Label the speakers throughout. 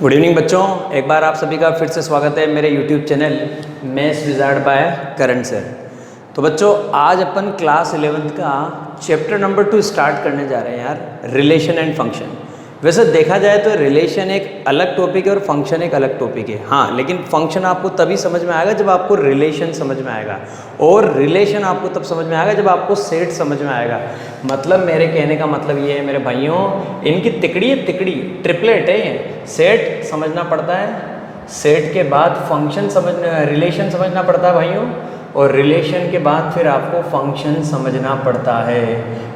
Speaker 1: Good evening बच्चों, एक बार आप सभी का फिर से स्वागत है मेरे YouTube channel maths wizard by Karan sir. तो बच्चों आज अपन क्लास 11th का चैप्टर नंबर 2 स्टार्ट करने जा रहे हैं यार, रिलेशन एंड फंक्शन। वैसे देखा जाए तो रिलेशन एक अलग टॉपिक है और फंक्शन एक अलग टॉपिक है, हाँ, लेकिन फंक्शन आपको तभी समझ में आएगा जब आपको रिलेशन समझ में आएगा, और रिलेशन आपको तब समझ में आएगा जब आपको सेट समझ में आएगा। मतलब मेरे कहने का मतलब ये है मेरे भाइयों, इनकी तिकड़ी है, तिकड़ी ट्रिपलेट है ये। सेट समझना पड़ता है, सेट के बाद फंक्शन समझना, रिलेशन समझना पड़ता है भाइयों, और रिलेशन के बाद फिर आपको फंक्शन समझना पड़ता है।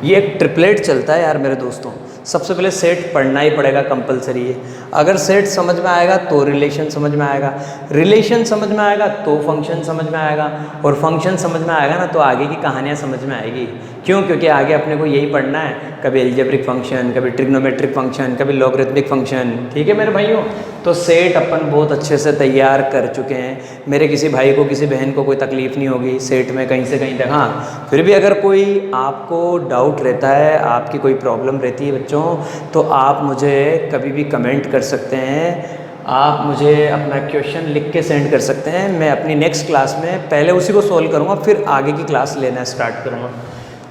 Speaker 1: ये एक ट्रिपलेट चलता है यार मेरे दोस्तों। सबसे पहले सेट पढ़ना ही पड़ेगा, कंपलसरी है। अगर सेट समझ में आएगा तो रिलेशन समझ में आएगा, रिलेशन समझ में आएगा तो फंक्शन समझ में आएगा, और फंक्शन समझ में आएगा ना तो आगे की कहानियाँ समझ में आएगी। क्यों? क्योंकि आगे अपने को यही पढ़ना है, कभी एल्जेब्रिक फंक्शन, कभी ट्रिग्नोमेट्रिक फंक्शन, कभी लॉगरिथमिक फंक्शन। ठीक है मेरे भाइयों, तो सेट अपन बहुत अच्छे से तैयार कर चुके हैं। मेरे किसी भाई को, किसी बहन को कोई तकलीफ़ नहीं होगी सेट में कहीं से कहीं तक। हाँ, फिर भी अगर कोई आपको डाउट रहता है, आपकी कोई प्रॉब्लम रहती है बच्चों, तो आप मुझे कभी भी कमेंट कर सकते हैं, आप मुझे अपना क्वेश्चन लिख के सेंड कर सकते हैं। मैं अपनी नेक्स्ट क्लास में पहले उसी को सोल्व करूँगा, फिर आगे की क्लास लेना स्टार्ट करूँगा।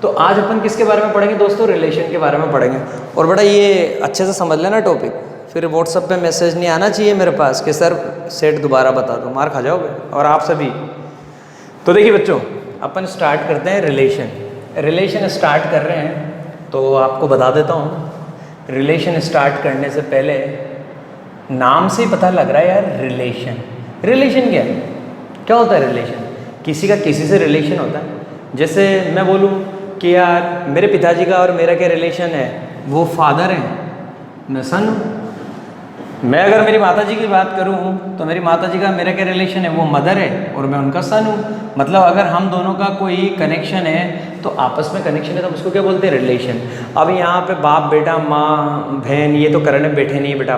Speaker 1: तो आज अपन किसके बारे में पढ़ेंगे दोस्तों? रिलेशन के बारे में पढ़ेंगे। और बड़ा ये अच्छे से समझ लेना टॉपिक, फिर व्हाट्सएप पे मैसेज नहीं आना चाहिए मेरे पास कि सर सेट दोबारा बता दो, मार खा जाओगे। और आप सभी तो देखिए बच्चों, अपन स्टार्ट करते हैं रिलेशन। रिलेशन स्टार्ट कर रहे हैं तो आपको बता देता हूँ, रिलेशन स्टार्ट करने से पहले नाम से ही पता लग रहा है यार, रिलेशन। रिलेशन क्या है? क्या होता है रिलेशन? किसी का किसी से रिलेशन होता है। जैसे मैं बोलूँ कि यार मेरे पिताजी का और मेरा क्या रिलेशन है, वो फादर हैं, मैं सन हूँ। मैं अगर मेरी माताजी की बात करूँ तो मेरी माताजी का मेरा क्या रिलेशन है, वो मदर है और मैं उनका सन हूँ। मतलब अगर हम दोनों का कोई कनेक्शन है तो आपस में कनेक्शन है, तो उसको क्या बोलते हैं? रिलेशन। अब यहाँ पे बाप बेटा, माँ बहन, ये तो करने बैठे नहीं बेटा।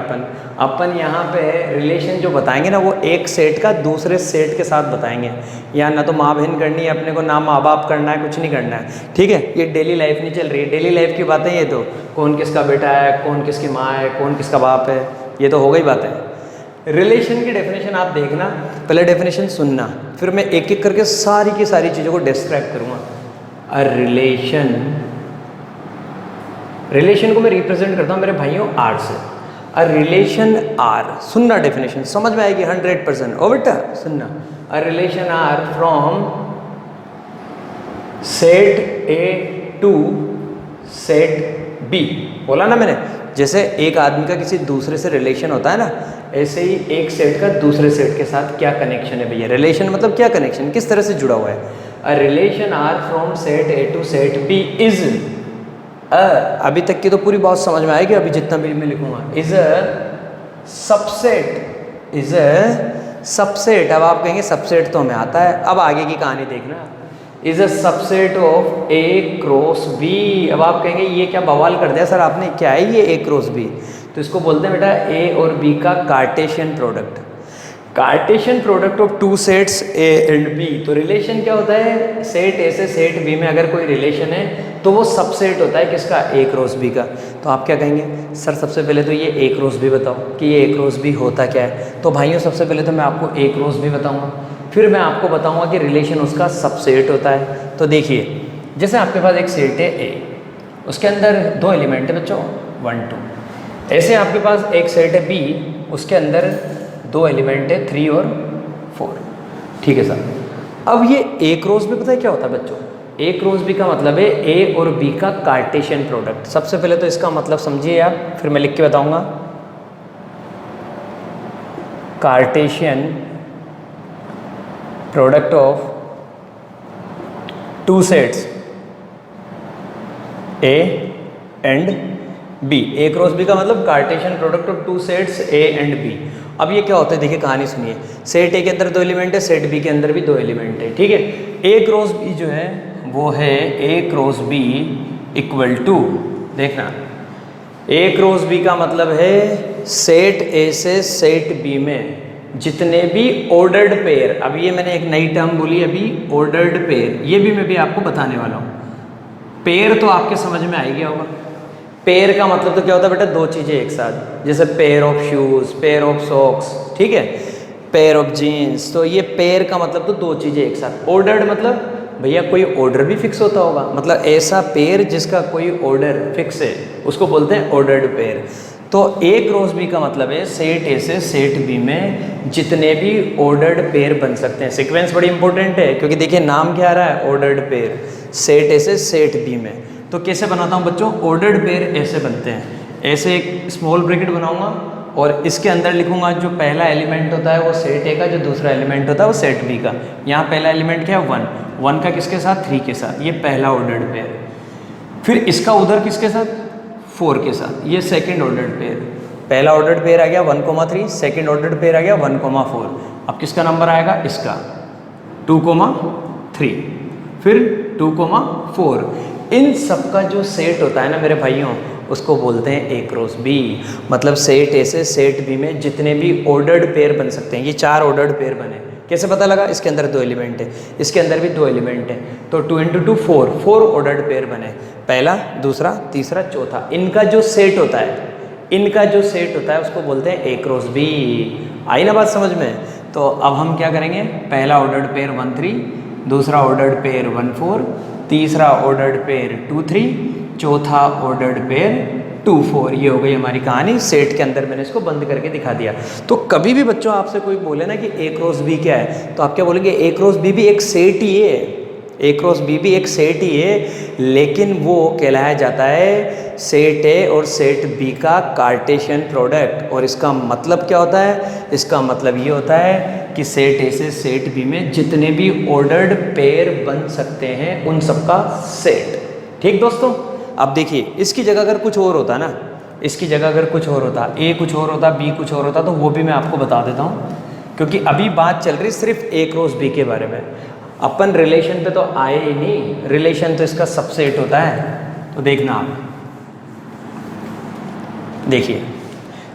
Speaker 1: अपन यहाँ पे रिलेशन जो बताएंगे ना, वो एक सेट का दूसरे सेट के साथ बताएंगे। यहाँ ना तो माँ बहन करनी है अपने को, ना माँ बाप करना है, कुछ नहीं करना है। ठीक है, ये डेली लाइफ नहीं चल रही है, डेली लाइफ की बातें। ये तो कौन किसका बेटा है, कौन किसकी माँ है, कौन किसका बाप है, ये तो हो गई बात है। रिलेशन की डेफिनेशन आप देखना, पहले डेफिनेशन सुनना, फिर मैं एक एक करके सारी की सारी चीज़ों को डिस्क्राइब करूँगा। अ रिलेशन, रिलेशन को मैं रिप्रेजेंट करता हूँ मेरे भाइयों आर से। अ रिलेशन आर, सुनना डेफिनेशन, समझ में आएगी 100%। ओ बेटा सुनना, a relation R from set A to set B. बोला ना मैंने, जैसे एक आदमी का किसी दूसरे से रिलेशन होता है ना, ऐसे ही एक सेट का दूसरे सेट के साथ क्या कनेक्शन है भैया। रिलेशन मतलब क्या कनेक्शन, किस तरह से जुड़ा हुआ है। A relation R from set A to set B is अभी तक की तो पूरी बात समझ में आएगी, अभी जितना भी मैं लिखूंगा। Is a subset, is a subset. अब आप कहेंगे सबसेट तो हमें आता है, अब आगे की कहानी देखना। Is a subset of A cross B. अब आप कहेंगे ये क्या बवाल कर दिया सर आपने, क्या है ये ए क्रॉस बी? तो इसको बोलते हैं बेटा ए और बी का Cartesian product. Cartesian product of two sets A and B. तो रिलेशन क्या होता है? सेट ए से सेट बी में अगर कोई रिलेशन है तो वो सबसेट होता है किसका? ए क्रॉस बी का। तो आप क्या कहेंगे सर, सबसे पहले तो ये ए क्रॉस बी बताओ कि ये ए क्रॉस बी होता क्या है। तो भाइयों सबसे पहले तो मैं आपको ए क्रॉस बी बताऊंगा, फिर मैं आपको बताऊंगा कि रिलेशन उसका सबसेट होता है। तो देखिए, जैसे आपके पास एक सेट है ए, उसके अंदर दो एलिमेंट है बच्चों, 1 2। ऐसे आपके पास एक सेट है बी, उसके अंदर दो एलिमेंट है 3 और 4। ठीक है सर। अब ये ए क्रॉस बी पता है क्या होता है बच्चों? ए क्रॉस बी का मतलब है ए और बी का कार्टेशियन प्रोडक्ट। सबसे पहले तो इसका मतलब समझिए आप, फिर मैं लिख के बताऊंगा। Cartesian product of two sets A and B. A cross B का मतलब Cartesian product of two sets A and B. अब ये क्या होता है देखिए, कहानी सुनिए। सेट ए के अंदर दो एलिमेंट है, सेट बी के अंदर भी दो एलिमेंट है। ठीक है, ए क्रॉस बी जो है वो है A cross B equal to, देखना, ए क्रॉस बी का मतलब है सेट ए से सेट बी में जितने भी ऑर्डर्ड पेयर। अब ये मैंने एक नई टर्म बोली अभी, ऑर्डर्ड पेयर, ये भी मैं भी आपको बताने वाला हूँ। पेयर तो आपके समझ में आ गया होगा। पेयर का मतलब तो क्या होता है बेटा, दो चीज़ें एक साथ, जैसे pair of shoes, pair of socks, ठीक है, पेयर ऑफ जीन्स। तो ये पेयर का मतलब तो दो चीज़ें एक साथ। ऑर्डर्ड मतलब भैया कोई ऑर्डर भी फिक्स होता होगा, मतलब ऐसा पेयर जिसका कोई ऑर्डर फिक्स है उसको बोलते हैं ऑर्डर्ड पेयर। तो ए क्रॉस बी का मतलब है सेट ए से सेट बी में जितने भी ऑर्डर्ड पेयर बन सकते हैं। सीक्वेंस बड़ी इंपॉर्टेंट है क्योंकि देखिए नाम क्या आ रहा है, ऑर्डर्ड पेयर, सेट ए से सेट बी में। तो कैसे बनाता हूँ बच्चों, ऑर्डर्ड पेयर ऐसे बनते हैं, ऐसे एक स्मॉल ब्रैकेट बनाऊंगा और इसके अंदर लिखूंगा जो पहला एलिमेंट होता है वो सेट ए का, जो दूसरा एलिमेंट होता है वो सेट बी का। यहाँ पहला एलिमेंट क्या है, 1, 1 का किसके साथ, 3 के साथ, ये पहला ऑर्डर्ड पेयर। फिर इसका उधर किसके साथ, 4 के साथ, ये सेकंड ऑर्डर्ड पेयर। पहला ऑर्डर्ड पेयर आ गया 1,3, सेकंड ऑर्डर्ड पेयर आ गया 1,4। अब किसका नंबर आएगा, इसका 2,3, फिर 2,4। इन सब का जो सेट होता है ना मेरे भाइयों, उसको बोलते हैं ए क्रॉस बी। मतलब सेट ए से सेट बी में जितने भी ऑर्डर्ड पेयर बन सकते हैं, ये 4 ऑर्डर्ड पेयर बने। कैसे पता लगा, इसके अंदर 2 एलिमेंट है, इसके अंदर भी 2 एलिमेंट है, तो 2 × 2 4 ऑर्डर्ड पेयर बने, पहला, दूसरा, तीसरा, चौथा। इनका जो सेट होता है, इनका जो सेट होता है उसको बोलते हैं ए क्रॉस बी। आई ना बात समझ में। तो अब हम क्या करेंगे, पहला ऑर्डर्ड पेयर 1, 3, दूसरा ऑर्डर्ड पेयर 1, 4, तीसरा ऑर्डर्ड पेयर 2, 3, चौथा ऑर्डर्ड पेयर 2, 4। ये हो गई हमारी कहानी। सेट के अंदर मैंने इसको बंद करके दिखा दिया। तो कभी भी बच्चों आपसे कोई बोले ना कि ए क्रॉस बी क्या है, तो आप क्या बोलेंगे, ए क्रॉस बी भी एक सेट ही है, ए क्रॉस बी भी एक सेट ही है, लेकिन वो कहलाया जाता है सेट ए और सेट बी का कार्टेशियन प्रोडक्ट। और इसका मतलब क्या होता है, इसका मतलब ये होता है कि सेट ए से सेट बी में जितने भी ऑर्डर्ड पेयर बन सकते हैं उन सबका सेट। ठीक दोस्तों, अब देखिए इसकी जगह अगर कुछ और होता ना, इसकी जगह अगर कुछ और होता, ए कुछ और होता, बी कुछ और होता, तो वो भी मैं आपको बता देता हूँ, क्योंकि अभी बात चल रही सिर्फ ए क्रॉस बी के बारे में। अपन रिलेशन पे तो आए ही नहीं, रिलेशन तो इसका सबसेट होता है। तो देखना आप, देखिए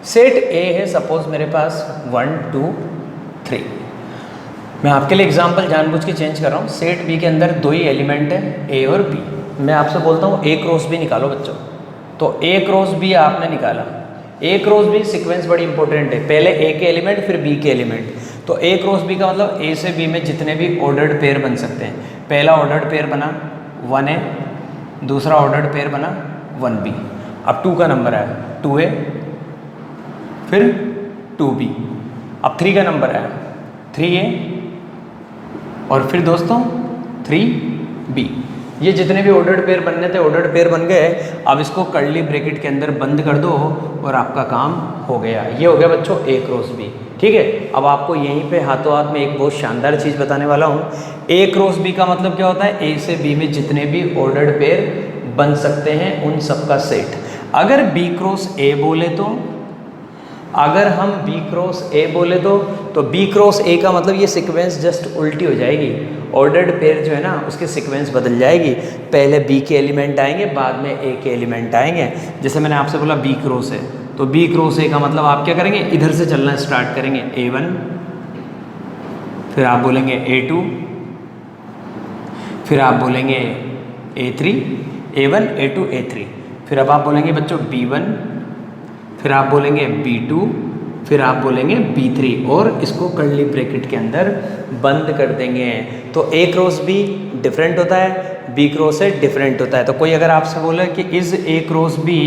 Speaker 1: सेट ए है सपोज मेरे पास 1, 2, 3। मैं आपके लिए एग्जांपल जानबूझ के चेंज कर रहा हूँ। सेट बी के अंदर 2 ही एलिमेंट है, ए और बी। मैं आपसे बोलता हूँ ए क्रॉस बी निकालो बच्चों, तो ए क्रॉस बी आपने निकाला। ए क्रॉस बी सीक्वेंस बड़ी इंपॉर्टेंट है, पहले ए के एलिमेंट फिर बी के एलिमेंट। तो ए क्रॉस बी का मतलब ए से बी में जितने भी ऑर्डर्ड पेयर बन सकते हैं। पहला ऑर्डर्ड पेयर बना 1A, दूसरा ऑर्डर्ड पेयर बना 1B। अब 2 का नंबर आया 2A, फिर 2B। अब 3 का नंबर आया 3A, और फिर दोस्तों 3B। ये जितने भी ऑर्डर्ड पेयर बनने थे ऑर्डर्ड पेयर बन गए। अब इसको कर्ली ब्रैकेट के अंदर बंद कर दो और आपका काम हो गया। ये हो गया बच्चों ए क्रॉस बी। ठीक है, अब आपको यहीं पे हाथों हाथ में एक बहुत शानदार चीज़ बताने वाला हूँ। ए क्रॉस बी का मतलब क्या होता है, ए से बी में जितने भी ऑर्डर्ड पेयर बन सकते हैं उन सबका सेट। अगर बी क्रॉस ए बोले तो, अगर हम बी क्रॉस ए बोले तो बी क्रॉस ए का मतलब ये सीक्वेंस जस्ट उल्टी हो जाएगी। ऑर्डर्ड पेयर जो है ना उसके सीक्वेंस बदल जाएगी, पहले बी के एलिमेंट आएंगे बाद में ए के एलिमेंट आएंगे। जैसे मैंने आपसे बोला बी क्रॉस ए, तो बी क्रॉस ए का मतलब आप क्या करेंगे, इधर से चलना स्टार्ट करेंगे A1, फिर आप बोलेंगे A2, फिर आप बोलेंगे A3, A1, A2, A3, फिर अब आप बोलेंगे बच्चों B1, फिर आप बोलेंगे B2, फिर आप बोलेंगे B3 और इसको कर्ली ब्रैकेट के अंदर बंद कर देंगे। तो A क्रॉस B डिफरेंट होता है, B क्रॉस A डिफरेंट होता है। तो कोई अगर आपसे बोले कि is A cross B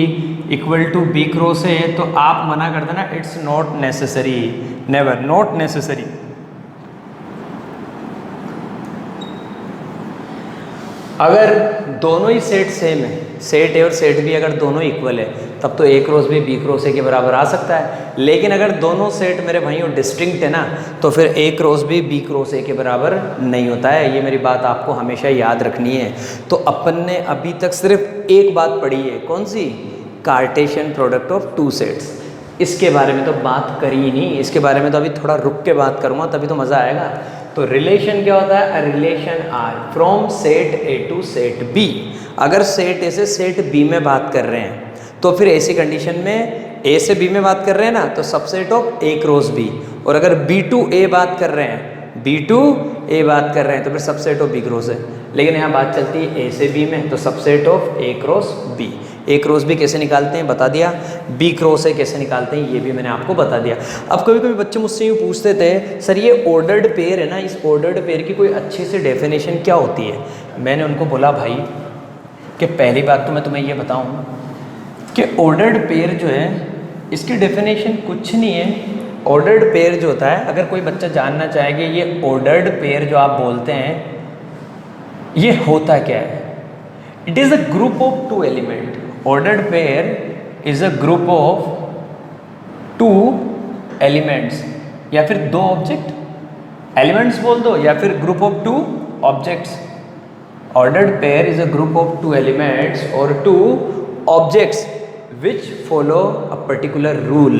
Speaker 1: equal to B cross A, तो आप मना कर देना, it's not necessary, never, not necessary. अगर दोनों ही सेट सेम है, सेट ए और सेट बी अगर दोनों इक्वल है, तब तो A cross B B cross A के बराबर आ सकता है। लेकिन अगर दोनों सेट मेरे भाइयों डिस्टिंक्ट है ना, तो फिर ए क्रॉस बी क्रॉस ए के बराबर नहीं होता है। ये मेरी बात आपको हमेशा याद रखनी है। तो अपन ने अभी तक सिर्फ एक बात पढ़ी है, कौन सी, कार्टेशियन प्रोडक्ट ऑफ 2 सेट्स। इसके बारे में तो बात करी ही नहीं, इसके बारे में तो अभी थोड़ा रुक के बात करूँगा, तभी तो मज़ा आएगा। तो रिलेशन क्या होता है, relation R from set A to set B. अगर सेट ए से सेट बी में बात कर रहे हैं तो फिर ऐसी कंडीशन में ए से बी में बात कर रहे हैं ना, तो subset of A cross B. और अगर बी टू ए बात कर रहे हैं, बी टू ए बात कर रहे हैं, तो फिर सबसेट ऑफ बी क्रॉस है। लेकिन यहाँ बात चलती है ए से बी में, तो subset of A cross B. A cross B कैसे निकालते हैं बता दिया, बी क्रॉस ए कैसे निकालते हैं ये भी मैंने आपको बता दिया। अब कभी कभी बच्चे मुझसे यूँ पूछते थे सर ये ऑर्डर्ड पेयर है ना, इस ऑर्डर्ड पेयर की कोई अच्छी सी डेफिनेशन क्या होती है। मैंने उनको बोला भाई कि पहली बात तो मैं तुम्हें ये बताऊँ कि ऑर्डर्ड पेयर जो है इसकी डेफिनेशन कुछ नहीं है। ऑर्डर्ड पेयर जो होता है, अगर कोई बच्चा जानना चाहे कि ये ऑर्डर्ड पेयर जो आप बोलते हैं ये होता क्या है, it is a group of two element. Ordered pair is a group of two elements, या फिर दो ऑब्जेक्ट, एलिमेंट्स बोल दो या फिर group of two objects. Ordered pair is a group of two elements और two objects which follow a particular rule.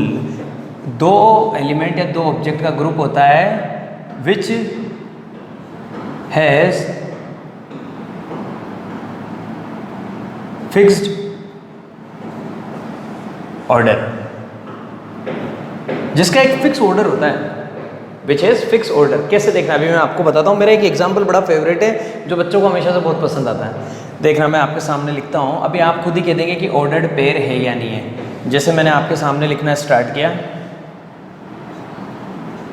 Speaker 1: दो element या दो ऑब्जेक्ट का ग्रुप होता है विच हैज फिक्स्ड ऑर्डर, जिसका एक फिक्स ऑर्डर होता है, विच हैज फिक्स ऑर्डर। कैसे देखना अभी मैं आपको बताता हूँ। मेरा एक एग्जाम्पल बड़ा फेवरेट है जो बच्चों को हमेशा से बहुत पसंद आता है। देखना मैं आपके सामने लिखता हूँ, अभी आप खुद ही कह देंगे कि ऑर्डर्ड पेयर है या नहीं है। जैसे मैंने आपके सामने लिखना स्टार्ट किया,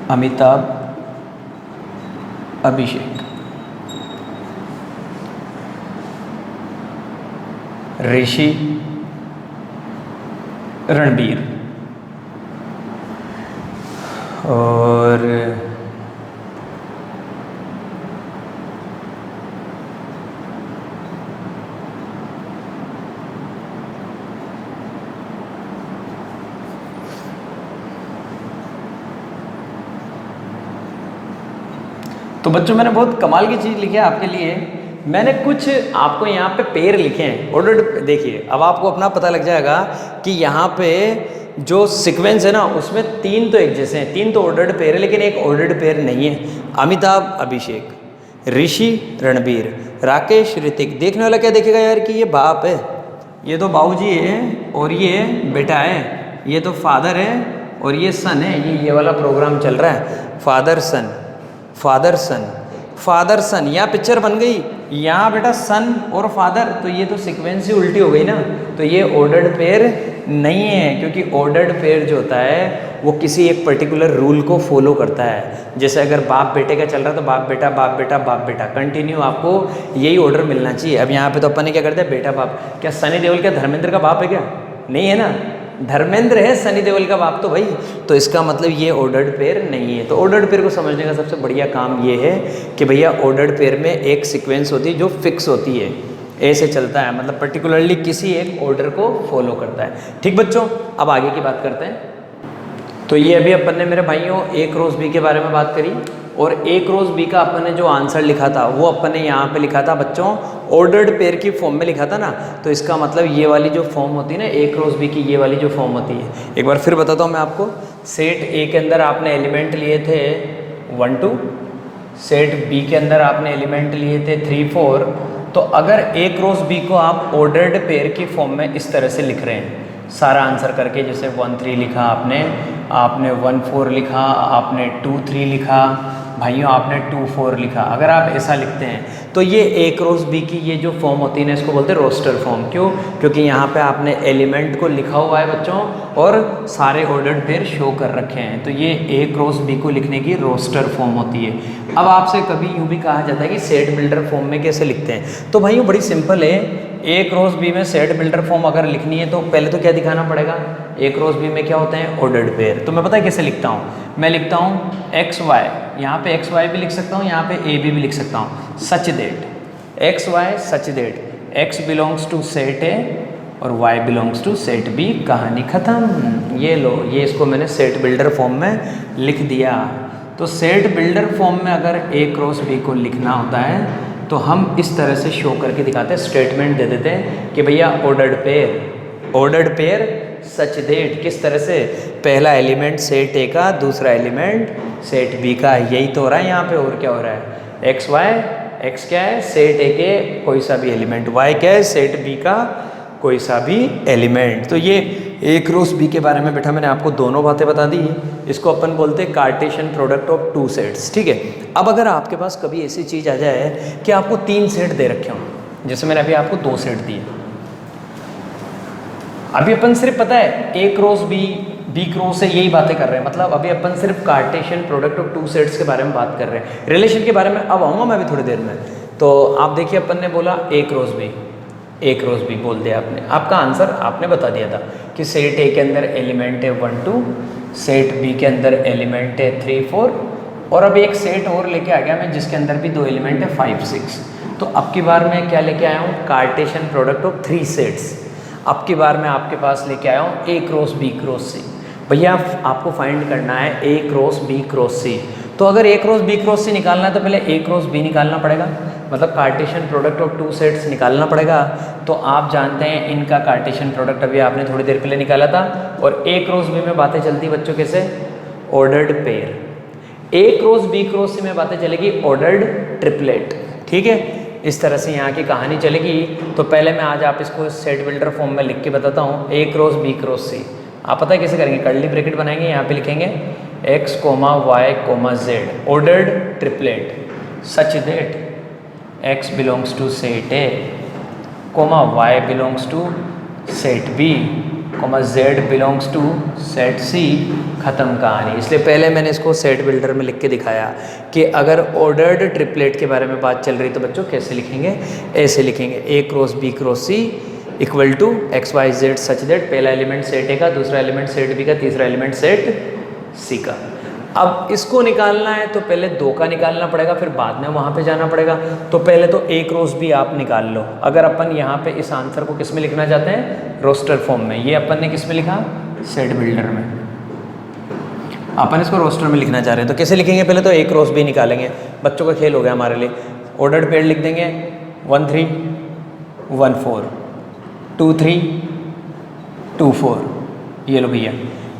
Speaker 1: अमिताभ अभिषेक, ऋषि रणबीर, और तो बच्चों मैंने बहुत कमाल की चीज़ लिखी है आपके लिए। मैंने कुछ आपको यहाँ पे पेयर लिखे हैं ऑर्डर्ड। देखिए अब आपको अपना पता लग जाएगा कि यहाँ पे जो सीक्वेंस है ना उसमें तीन तो एक जैसे हैं, तीन तो ऑर्डर्ड पेयर है लेकिन एक ऑर्डर्ड पेयर नहीं है। अमिताभ अभिषेक, ऋषि रणबीर, राकेश ऋतिक। देखने वाला क्या देखेगा यार कि ये बाप है, ये तो बाबूजी है, और ये बेटा है, ये तो फादर है और ये सन है। ये वाला प्रोग्राम चल रहा है, father son father son father son. यहाँ पिक्चर बन गई, यहाँ बेटा सन और फादर, तो ये तो सीक्वेंस ही उल्टी हो गई ना। तो ये ऑर्डर्ड पेयर नहीं है, क्योंकि ऑर्डर्ड पेयर जो होता है वो किसी एक पर्टिकुलर रूल को फॉलो करता है। जैसे अगर बाप बेटे का चल रहा है तो बाप बेटा बाप बेटा बाप बेटा, कंटिन्यू आपको यही ऑर्डर मिलना चाहिए। अब यहाँ पे तो अपन ने क्या करते हैं, बेटा बाप। क्या सनी देओल क्या धर्मेंद्र का बाप है क्या? नहीं है ना, धर्मेंद्र है सनी देओल का बाप तो भाई। तो इसका मतलब ये ऑर्डर्ड पेयर नहीं है। तो ऑर्डर्ड पेयर को समझने का सबसे बढ़िया काम ये है कि भैया ऑर्डर्ड पेयर में एक सीक्वेंस होती है जो फिक्स होती है, ऐसे चलता है, मतलब पर्टिकुलरली किसी एक ऑर्डर को फॉलो करता है। ठीक बच्चों, अब आगे की बात करते हैं। तो ये अभी अपन ने मेरे भाइयों ए क्रॉस बी के बारे में बात करी, और ए क्रॉस बी का अपन ने जो आंसर लिखा था वो अपन ने यहाँ पे लिखा था बच्चों ऑर्डर्ड पेयर की फॉर्म में लिखा था ना। तो इसका मतलब ये वाली जो फॉर्म होती है ना ए क्रॉस बी की, ये वाली जो फॉर्म होती है, एक बार फिर बताता हूँ मैं आपको। सेट ए के अंदर आपने एलिमेंट लिए थे 1 2, सेट बी के अंदर आपने एलिमेंट लिए थे 3 4। तो अगर ए क्रॉस बी को आप ऑर्डर्ड पेयर की फॉर्म में इस तरह से लिख रहे हैं सारा आंसर करके, जैसे 1 3 लिखा आपने 1 4 लिखा, आपने 2 3 लिखा, भाइयों आपने 2 4 लिखा। अगर आप ऐसा लिखते हैं तो ये ए क्रॉस बी की ये जो फॉर्म होती है ना इसको बोलते हैं रोस्टर फॉर्म। क्यों? क्योंकि यहाँ पे आपने एलिमेंट को लिखा हुआ है बच्चों और सारे ऑर्डर्ड पेयर शो कर रखे हैं। तो ये ए क्रॉस बी को लिखने की रोस्टर फॉर्म होती है। अब आपसे कभी यूँ भी कहा जाता है कि सेट बिल्डर फॉर्म में कैसे लिखते हैं, तो भाइयों बड़ी सिंपल है। ए क्रॉस बी में सेट बिल्डर फॉर्म अगर लिखनी है तो पहले तो क्या दिखाना पड़ेगा, ए क्रॉस बी में क्या होते हैं ऑर्डर्ड पेयर। तो मैं पता है कैसे लिखता हूँ, मैं लिखता हूँ एक्स वाई, यहाँ पे एक्स वाई भी लिख सकता हूँ, यहाँ पे ए बी भी लिख सकता हूँ। Such that X Y such that X belongs to set A और Y belongs to set B, कहानी ख़त्म। ये लो, ये इसको मैंने सेट बिल्डर फॉर्म में लिख दिया। तो सेट बिल्डर फॉर्म में अगर ए क्रॉस बी को लिखना होता है तो हम इस तरह से शो करके दिखाते हैं, स्टेटमेंट दे देते हैं कि भैया ऑर्डर्ड पेयर सच दैट। किस तरह से, पहला एलिमेंट सेट ए का, दूसरा एलिमेंट सेट बी का। यही तो हो रहा है यहाँ पे, और क्या हो रहा है, एक्स वाई, एक्स क्या है सेट ए के कोई सा भी एलिमेंट, वाई क्या है सेट बी का कोई सा भी एलिमेंट। तो ये ए क्रॉस बी के बारे में बेटा मैंने आपको दोनों बातें बता दी। इसको अपन बोलते हैं Cartesian product of two sets. ठीक है, अब अगर आपके पास कभी ऐसी चीज़ आ जाए कि आपको 3 सेट दे रखे हों, जैसे मैंने अभी आपको 2 सेट दिए, अभी अपन सिर्फ पता है A cross B, B cross से यही बातें कर रहे हैं, मतलब अभी अपन सिर्फ Cartesian product of two sets के बारे में बात कर रहे हैं। रिलेशन के बारे में अब आऊँगा मैं अभी थोड़ी देर में। तो आप देखिए अपन ने बोला ए cross B, A cross B बोल दिया आपने, आपका आंसर आपने बता दिया था कि सेट ए के अंदर एलिमेंट है 1 2, सेट बी के अंदर एलिमेंट है 3 4, और अब एक सेट और लेके आ गया मैं जिसके अंदर भी 2 एलिमेंट है 5 6। तो अब की बार मैं क्या लेके आया हूँ, कार्टेशियन प्रोडक्ट ऑफ 3 सेट्स। अब की बार मैं आपके पास लेके आया हूँ ए क्रॉस बी क्रॉस सी। भैया आपको फाइंड करना है ए क्रॉस बी क्रॉस सी। तो अगर ए क्रॉस बी क्रॉस सी निकालना है तो पहले ए क्रॉस बी निकालना पड़ेगा, मतलब कार्टेशियन प्रोडक्ट ऑफ 2 सेट्स निकालना पड़ेगा। तो आप जानते हैं इनका कार्टेशियन प्रोडक्ट अभी आपने थोड़ी देर पहले निकाला था। और ए क्रॉस बी में बातें चलती बच्चों कैसे, ऑर्डर्ड पेयर। ए क्रॉस बी क्रॉस सी में बातें चलेगी ऑर्डर्ड ट्रिपलेट। ठीक है, इस तरह से यहाँ की कहानी चलेगी। तो पहले मैं आज आप इसको सेट बिल्डर फॉर्म में लिख के बताता हूँ, ए क्रॉस बी क्रॉस सी। आप पता है कैसे करेंगे, कर्ली ब्रैकेट बनाएंगे, यहाँ पे लिखेंगे x, y, z ordered triplet such that x belongs to set A, y belongs to set B, z belongs to set C. ख़त्म कहानी। इसलिए पहले मैंने इसको सेट बिल्डर में लिख के दिखाया कि अगर ऑर्डर्ड ट्रिपलेट के बारे में बात चल रही तो बच्चों कैसे लिखेंगे, ऐसे लिखेंगे A cross B cross C equal to X Y Z such that पहला एलिमेंट सेट ए का, दूसरा एलिमेंट सेट बी का, तीसरा एलिमेंट सेट सी का। अब इसको निकालना है तो पहले 2 का निकालना पड़ेगा, फिर बाद में वहाँ पे जाना पड़ेगा। तो पहले तो ए क्रॉस बी आप निकाल लो। अगर अपन यहाँ पे इस आंसर को किस में लिखना चाहते हैं, रोस्टर फॉर्म में। ये अपन ने किस में लिखा, सेट बिल्डर में। अपन इसको रोस्टर में लिखना चाह रहे हैं तो कैसे लिखेंगे, पहले तो ए क्रॉस बी निकालेंगे। बच्चों का खेल हो गया हमारे लिए। ऑर्डर्ड पेयर लिख देंगे 1 3 1 4 2 3 2 4। ये लो भैया,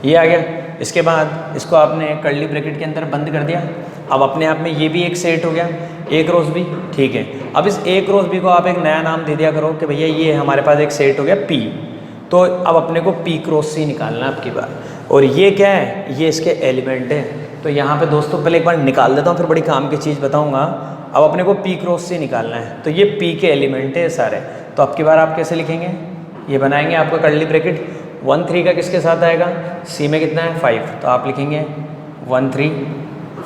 Speaker 1: ये आ गया। इसके बाद इसको आपने कर्ली ब्रैकेट के अंदर बंद कर दिया। अब अपने आप में ये भी एक सेट हो गया ए क्रॉस बी। ठीक है, अब इस ए क्रॉस बी को आप एक नया नाम दे दिया करो कि भैया ये हमारे पास एक सेट हो गया पी। तो अब अपने को पी क्रॉस सी निकालना है आपकी बार। और ये क्या है, ये इसके एलिमेंट है। तो यहाँ पे दोस्तों पहले एक बार निकाल देता हूँ, फिर बड़ी काम की चीज़ बताऊँगा। अब अपने को पी क्रॉस सी निकालना है, तो ये पी के एलिमेंट है सारे। तो अब की बार आप कैसे लिखेंगे, ये बनाएंगे आपका कर्ली ब्रैकेट 1 3 का किसके साथ आएगा, सी में कितना है 5, तो आप लिखेंगे 1 3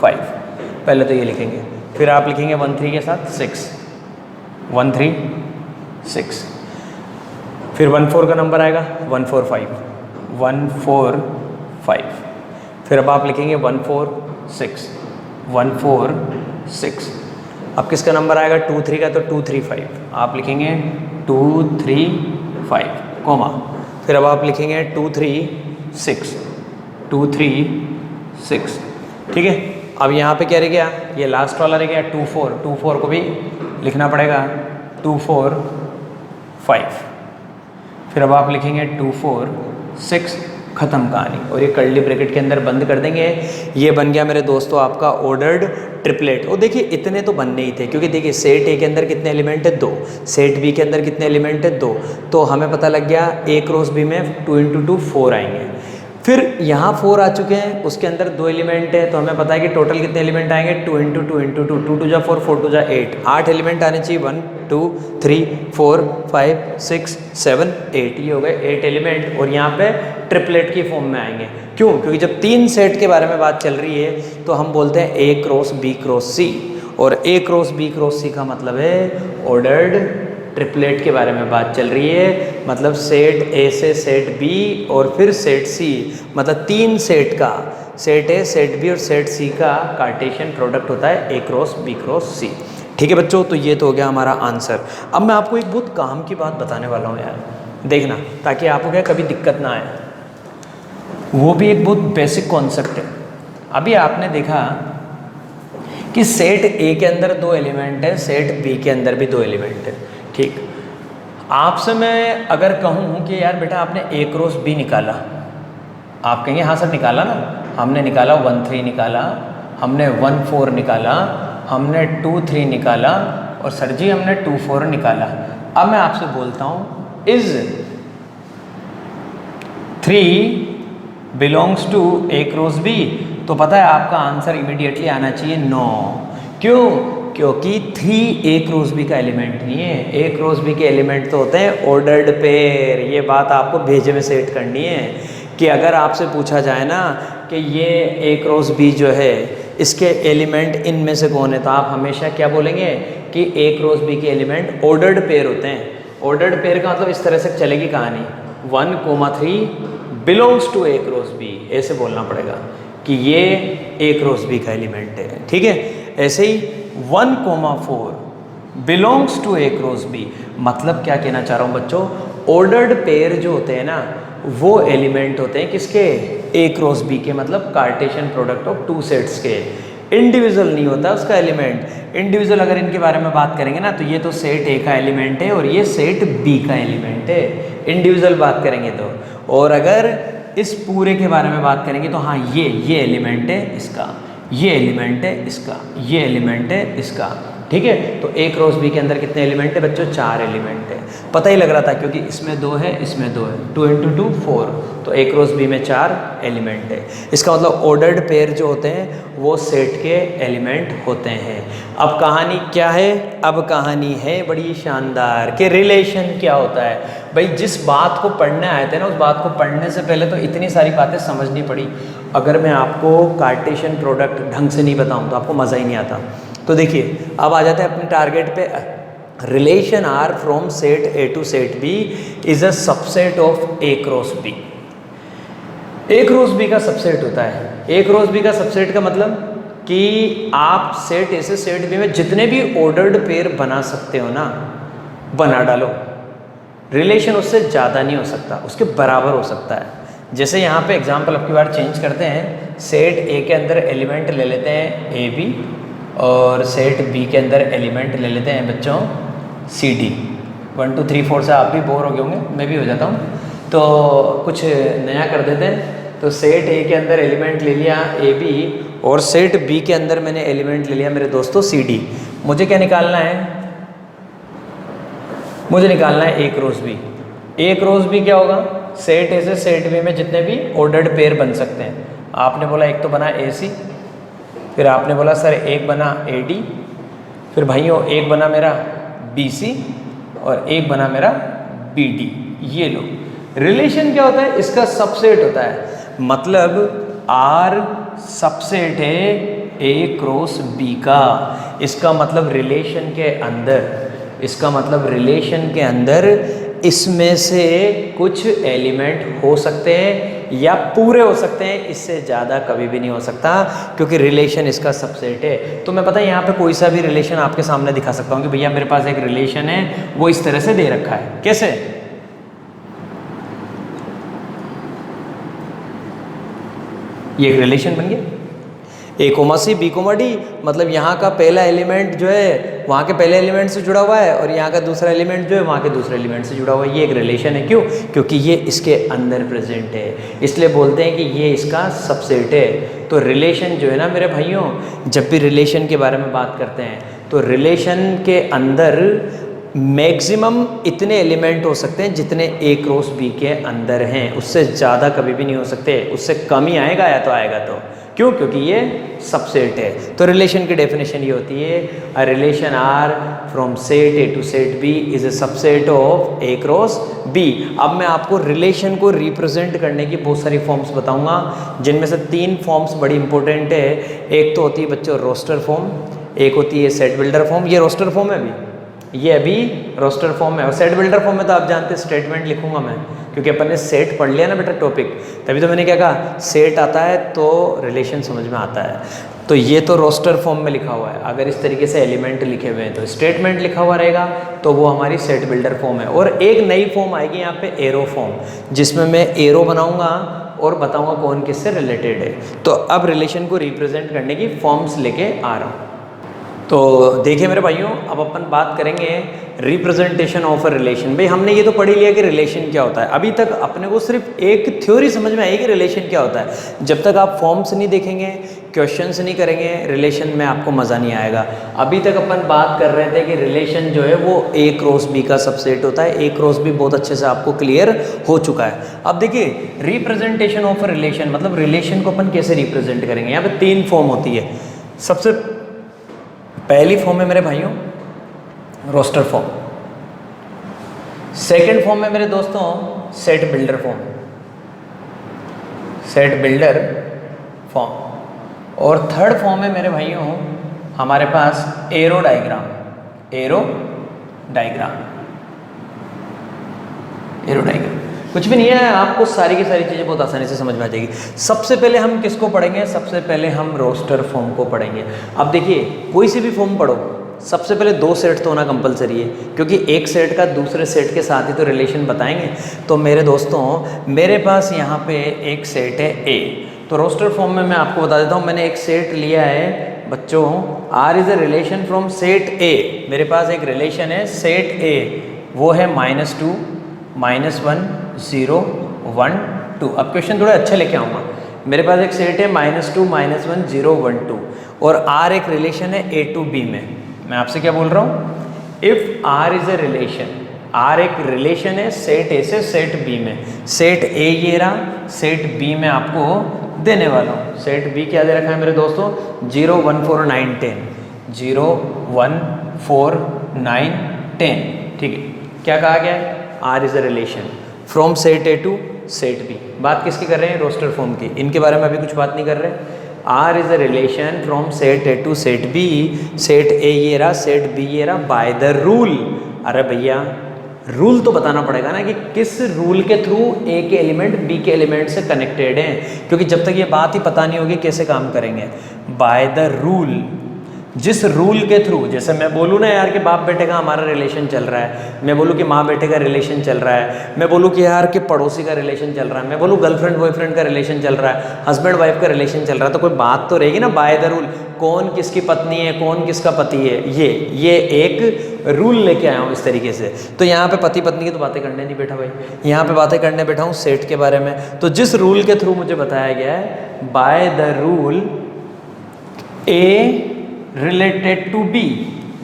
Speaker 1: 5। पहले तो ये लिखेंगे, फिर आप लिखेंगे 1 3 के साथ 6 1 3 6, फिर 1 4 का नंबर आएगा 1 4 5 1 4 5, फिर अब आप लिखेंगे 1 4 6 1 4 6। अब किसका नंबर आएगा 2 3 का, तो 2 3 5 आप लिखेंगे 2 3 5 कोमा, फिर अब आप लिखेंगे 2 3 6 2 3 6। ठीक है, अब यहाँ पे क्या रह गया, ये लास्ट वाला रह गया 2 4। 2 4 को भी लिखना पड़ेगा 2 4 5, फिर अब आप लिखेंगे 2 4 6। ख़त्म कहानी। और ये कर्ली ब्रैकेट के अंदर बंद कर देंगे। ये बन गया मेरे दोस्तों आपका ऑर्डर्ड ट्रिपलेट। और देखिए इतने तो बनने ही थे, क्योंकि देखिए सेट ए के अंदर कितने एलिमेंट है 2, सेट बी के अंदर कितने एलिमेंट है 2। तो हमें पता लग गया ए क्रॉस बी में 2 × 2 4 आएंगे। फिर यहाँ 4 आ चुके हैं, उसके अंदर 2 एलिमेंट है, तो हमें पता है कि टोटल कितने एलिमेंट आएंगे 2 × 2 × 2 2 2 जा 4 4 2 जा 8 8 एलिमेंट आने चाहिए। 1 2 3 4 5 6 7 8, ये हो गए 8 एलिमेंट। और यहाँ पे ट्रिपलेट की फॉर्म में आएंगे। क्यों, क्योंकि जब 3 सेट के बारे में बात चल रही है तो हम बोलते हैं ए क्रॉस बी क्रॉस सी। और ए क्रॉस बी क्रॉस सी का मतलब है ऑर्डर्ड ट्रिपलेट के बारे में बात चल रही है। मतलब सेट ए से सेट बी और फिर सेट सी, मतलब 3 सेट का, सेट ए सेट बी और सेट सी का कार्टेशियन प्रोडक्ट होता है ए क्रॉस बी क्रॉस सी। ठीक है बच्चों, तो ये तो हो गया हमारा आंसर। अब मैं आपको एक बहुत काम की बात बताने वाला हूँ यार, देखना, ताकि आपको क्या कभी दिक्कत ना आए। वो भी एक बहुत बेसिक कॉन्सेप्ट है। अभी आपने देखा कि सेट ए के अंदर 2 एलिमेंट है, सेट बी के अंदर भी 2 एलिमेंट है। ठीक, आपसे मैं अगर कहूँ कि यार बेटा आपने ए क्रॉस बी निकाला, आप कहेंगे हाँ सर निकाला ना, हमने निकाला 1 3 निकाला, हमने 1 4 निकाला, हमने 2 3 निकाला, और सर जी हमने 2 4 निकाला। अब मैं आपसे बोलता हूँ is 3 belongs to A cross B, तो पता है आपका आंसर इमीडिएटली आना चाहिए नो। क्यों, क्योंकि 3 ए क्रॉस बी का एलिमेंट नहीं है। ए क्रॉस बी के एलिमेंट तो होते हैं ऑर्डर्ड पेयर। ये बात आपको भेजे में सेट करनी है कि अगर आपसे पूछा जाए ना कि ये ए क्रॉस बी जो है इसके एलिमेंट इनमें से कौन है, तो आप हमेशा क्या बोलेंगे कि ए क्रॉस बी के एलिमेंट ऑर्डर्ड पेयर होते हैं। ऑर्डर्ड पेयर का मतलब इस तरह से चलेगी कहानी 1,3 belongs to A cross B, ऐसे बोलना पड़ेगा कि ये ए क्रॉस बी का एलिमेंट है। ठीक है, ऐसे ही 1,4 belongs to A cross B, मतलब क्या कहना चाह रहा हूँ बच्चों, ऑर्डर्ड पेयर जो होते हैं ना वो एलिमेंट होते हैं किसके, ए क्रॉस बी के, मतलब कार्टेशियन प्रोडक्ट ऑफ 2 सेट्स के। इंडिविजुअल नहीं होता उसका एलिमेंट। इंडिविजुअल अगर इनके बारे में बात करेंगे ना तो ये तो सेट ए का एलिमेंट है और ये सेट बी का एलिमेंट है, इंडिविजुअल बात करेंगे तो। और अगर इस पूरे के बारे में बात करेंगे तो हाँ ये एलिमेंट है इसका, ये एलिमेंट है इसका, ये एलिमेंट है इसका। ठीक है, तो ए क्रॉस बी के अंदर कितने एलिमेंट है बच्चों, 4 एलिमेंट है। पता ही लग रहा था क्योंकि इसमें 2 है, इसमें 2 है, 2 × 2 4, तो ए क्रॉस बी में 4 एलिमेंट है। इसका मतलब ऑर्डर्ड पेयर जो होते हैं वो सेट के एलिमेंट होते हैं। अब कहानी क्या है, अब कहानी है बड़ी शानदार कि रिलेशन क्या होता है। भाई जिस बात को पढ़ने आए थे ना उस बात को पढ़ने से पहले तो इतनी सारी बातें समझनी पड़ी। अगर मैं आपको कार्टेशियन प्रोडक्ट ढंग से नहीं बताऊँ तो आपको मज़ा ही नहीं आता। तो देखिए अब आ जाते हैं अपने टारगेट पे। Relation R from set A to set B is a subset of A cross B. A cross B का सबसेट होता है। ए क्रॉस बी का सबसेट का मतलब कि आप सेट ए से सेट बी में जितने भी ऑर्डर्ड पेयर बना सकते हो ना, बना डालो। रिलेशन उससे ज़्यादा नहीं हो सकता, उसके बराबर हो सकता है। जैसे यहाँ पे एग्जांपल अब की बार चेंज करते हैं, सेट ए के अंदर एलिमेंट ले लेते हैं ए बी और सेट बी के अंदर एलिमेंट ले लेते हैं बच्चों सी डी। 1 2 3 4 से आप भी बोर हो गए होंगे, मैं भी हो जाता हूँ, तो कुछ नया कर देते हैं। तो सेट ए के अंदर एलिमेंट ले लिया ए बी और सेट बी के अंदर मैंने एलिमेंट ले लिया मेरे दोस्तों सी डी। मुझे क्या निकालना है, मुझे निकालना है A cross B. A cross B क्या होगा, सेट ए से सेट बी में जितने भी ऑर्डर्ड पेयर बन सकते हैं। आपने बोला एक तो बना ए सी, फिर आपने बोला सर एक बना ए डी, फिर भाइयों एक बना मेरा बी सी और एक बना मेरा बी डी। ये लो, रिलेशन क्या होता है, इसका सबसेट होता है। मतलब आर सबसेट है ए क्रॉस बी का। इसका मतलब रिलेशन के अंदर, इसका मतलब रिलेशन के अंदर इसमें से कुछ एलिमेंट हो सकते हैं या पूरे हो सकते हैं, इससे ज़्यादा कभी भी नहीं हो सकता क्योंकि रिलेशन इसका सबसेट है। तो मैं पता है यहाँ पे कोई सा भी रिलेशन आपके सामने दिखा सकता हूँ कि भैया मेरे पास एक रिलेशन है, वो इस तरह से दे रखा है। कैसे, ये एक रिलेशन बन गया A comma C B comma D. मतलब यहाँ का पहला एलिमेंट जो है वहाँ के पहले एलिमेंट से जुड़ा हुआ है और यहाँ का दूसरा एलिमेंट जो है वहाँ के दूसरे एलिमेंट से जुड़ा हुआ है। ये एक रिलेशन है। क्यों, क्योंकि ये इसके अंदर प्रेजेंट है, इसलिए बोलते हैं कि ये इसका सबसेट है। तो रिलेशन जो है ना मेरे भाइयों, जब भी रिलेशन के बारे में बात करते हैं तो रिलेशन के अंदर मैक्सिमम इतने एलिमेंट हो सकते हैं जितने ए क्रॉस बी के अंदर हैं, उससे ज़्यादा कभी भी नहीं हो सकते। उससे कम ही आएगा या तो आएगा तो। क्यों, क्योंकि ये सबसेट है। तो रिलेशन की डेफिनेशन ये होती है, a relation R from set A to set B is a subset of A cross B. अब मैं आपको रिलेशन को रिप्रेजेंट करने की बहुत सारी फॉर्म्स बताऊंगा, जिनमें से 3 फॉर्म्स बड़ी इंपॉर्टेंट है। एक तो होती है बच्चों रोस्टर फॉर्म, एक होती है सेट बिल्डर फॉर्म। ये रोस्टर फॉर्म है अभी, ये अभी रोस्टर फॉर्म है। और सेट बिल्डर फॉर्म में तो आप जानते हैं स्टेटमेंट लिखूंगा मैं, क्योंकि अपन ने सेट पढ़ लिया ना बेटा टॉपिक, तभी तो मैंने क्या कहा, सेट आता है तो रिलेशन समझ में आता है। तो ये तो रोस्टर फॉर्म में लिखा हुआ है। अगर इस तरीके से एलिमेंट लिखे हुए हैं तो स्टेटमेंट लिखा हुआ रहेगा, तो वो हमारी सेट बिल्डर फॉर्म है। और एक नई फॉर्म आएगी यहाँ पे एरो फॉर्म, जिसमें मैं एरो बनाऊंगा और बताऊंगा कौन किससे रिलेटेड है। तो अब रिलेशन को रिप्रेजेंट करने की फॉर्म्स लेके आ रहा हूँ। तो देखिए मेरे भाइयों, अब अपन बात करेंगे रिप्रेजेंटेशन ऑफ अ रिलेशन। भाई हमने ये तो पढ़ ही लिया कि रिलेशन क्या होता है। अभी तक अपने को सिर्फ एक थ्योरी समझ में आई कि रिलेशन क्या होता है। जब तक आप फॉर्म्स नहीं देखेंगे, क्वेश्चंस नहीं करेंगे, रिलेशन में आपको मज़ा नहीं आएगा। अभी तक अपन बात कर रहे थे कि रिलेशन जो है वो ए क्रॉस बी का सबसेट होता है। ए क्रॉस बी बहुत अच्छे से आपको क्लियर हो चुका है। अब देखिए रिप्रेजेंटेशन ऑफ अ रिलेशन, मतलब रिलेशन को अपन कैसे रिप्रेजेंट करेंगे। यहाँ पे 3 फॉर्म होती है। सबसे पहली फॉर्म है मेरे भाइयों रोस्टर फॉर्म, सेकंड फॉर्म है मेरे दोस्तों set builder form, set builder form, और थर्ड फॉर्म है मेरे भाइयों हमारे पास arrow diagram, arrow diagram, arrow diagram. कुछ भी नहीं है, आपको सारी की सारी चीज़ें बहुत आसानी से समझ में आ जाएगी। सबसे पहले हम किसको पढ़ेंगे? सबसे पहले हम रोस्टर फॉर्म को पढ़ेंगे। अब देखिए कोई सी भी फॉर्म पढ़ो, सबसे पहले 2 सेट तो होना कंपलसरी है, क्योंकि एक सेट का दूसरे सेट के साथ ही तो रिलेशन बताएंगे। तो मेरे दोस्तों मेरे पास यहाँ पे एक सेट है ए, तो रोस्टर फॉर्म में मैं आपको बता देता हूँ, मैंने एक सेट लिया है बच्चों, R is a relation from set A. मेरे पास एक रिलेशन है सेट ए, वो है -2, -1, 0, 1, 2। अब क्वेश्चन थोड़ा अच्छा लेके आऊँगा। मेरे पास एक सेट है -2, -1, 0, 1, 2, और आर एक रिलेशन है ए टू बी में। मैं आपसे क्या बोल रहा हूँ? If R is a relation, R एक रिलेशन है सेट ए से सेट बी में। सेट ए ये रहा, सेट बी में आपको देने वाला हूँ। सेट बी क्या दे रखा है मेरे दोस्तों? 0, 1, 4, 9, 10, 0, 1, 4, 9, 10। ठीक है, क्या कहा गया है? R is a relation from set A to set B. बात किसकी कर रहे हैं? रोस्टर फॉर्म की। इनके बारे में अभी कुछ बात नहीं कर रहे। R is a relation from set A to set B, set A ये रहा, सेट बी ये रहा, बाय द रूल। अरे भैया रूल तो बताना पड़ेगा ना कि किस रूल के थ्रू ए के एलिमेंट बी के एलिमेंट से कनेक्टेड हैं, क्योंकि जब तक ये बात ही पता नहीं होगी कैसे काम करेंगे। बाय द रूल, जिस रूल के थ्रू, जैसे मैं बोलूँ ना यार कि बाप बेटे का हमारा रिलेशन चल रहा है, मैं बोलूँ कि माँ बेटे का रिलेशन चल रहा है, मैं बोलूँ कि यार कि पड़ोसी का रिलेशन चल रहा है, मैं बोलूँ गर्लफ्रेंड बॉयफ्रेंड का रिलेशन चल रहा है, हस्बैंड वाइफ का रिलेशन चल रहा है, तो कोई बात तो रहेगी ना बाय द रूल, कौन किसकी पत्नी है, कौन किसका पति है। ये एक रूल लेके आया हूँ इस तरीके से। तो यहाँ पे पति पत्नी की तो बातें करने नहीं बैठा भाई, यहाँ पे बातें करने बैठा हूँ सेट के बारे में। तो जिस रूल के थ्रू मुझे बताया गया है, by the rule A related to B,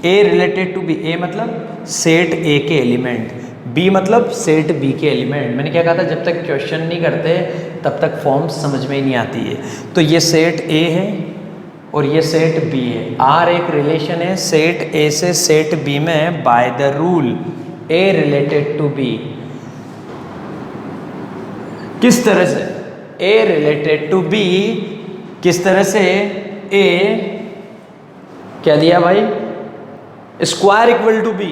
Speaker 1: A related to B, A मतलब सेट ए के एलिमेंट, बी मतलब सेट बी के एलिमेंट। मैंने क्या कहा था, जब तक क्वेश्चन नहीं करते तब तक फॉर्म्स समझ में ही नहीं आती है। तो ये सेट ए है और ये सेट बी है। आर एक रिलेशन है सेट ए से सेट बी में by the rule A related to B. किस तरह से? ए रिलेटेड टू बी, किस तरह से? ए क्या दिया भाई? Square equal to B,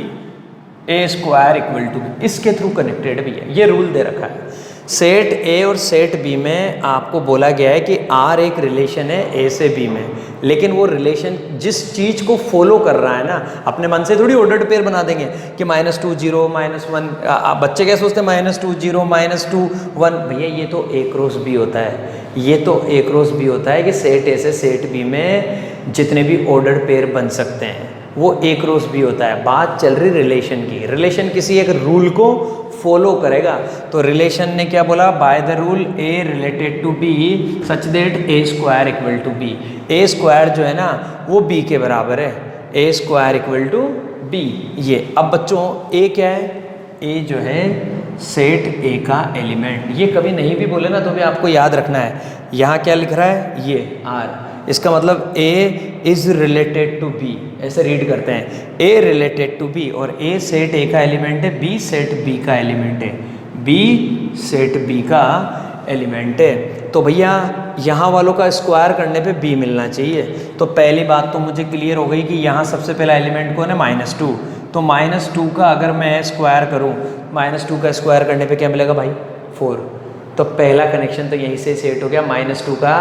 Speaker 1: A square equal to B, इसके थ्रू कनेक्टेड भी है। ये रूल दे रखा है। सेट ए और सेट बी में आपको बोला गया है कि आर एक रिलेशन है ए से बी में, लेकिन वो रिलेशन जिस चीज़ को फॉलो कर रहा है ना, अपने मन से थोड़ी ऑर्डर्ड पेयर बना देंगे कि -2, 0, -1। बच्चे क्या सोचते हैं? -2, 0, -2, 1। भैया ये तो ए क्रॉस बी होता है, ये तो ए क्रॉस बी होता है कि सेट ए से सेट बी में जितने भी ऑर्डर्ड पेयर बन सकते हैं वो ए क्रॉस बी होता है। बात चल रही रिलेशन की, रिलेशन किसी एक रूल को फॉलो करेगा। तो रिलेशन ने क्या बोला? By the rule A related to B such that A square equal to B. A square जो है ना वो बी के बराबर है, A square equal to B. ये अब बच्चों ए क्या है? ए जो है सेट ए का एलिमेंट। ये कभी नहीं भी बोले ना तो भी आपको याद रखना है। यहाँ क्या लिख रहा है? ये आर, इसका मतलब A is related to B, ऐसे रीड करते हैं। ए रिलेटेड टू बी, और ए सेट ए का एलिमेंट है, बी सेट बी का एलिमेंट है, बी सेट बी का एलिमेंट है। तो भैया यहाँ वालों का स्क्वायर करने पे बी मिलना चाहिए। तो पहली बात तो मुझे क्लियर हो गई कि यहाँ सबसे पहला एलिमेंट कौन है? -2। तो -2 का अगर मैं स्क्वायर करूँ, -2 का स्क्वायर करने पे क्या मिलेगा भाई? 4। तो पहला कनेक्शन तो यहीं से सेट हो गया। -2 का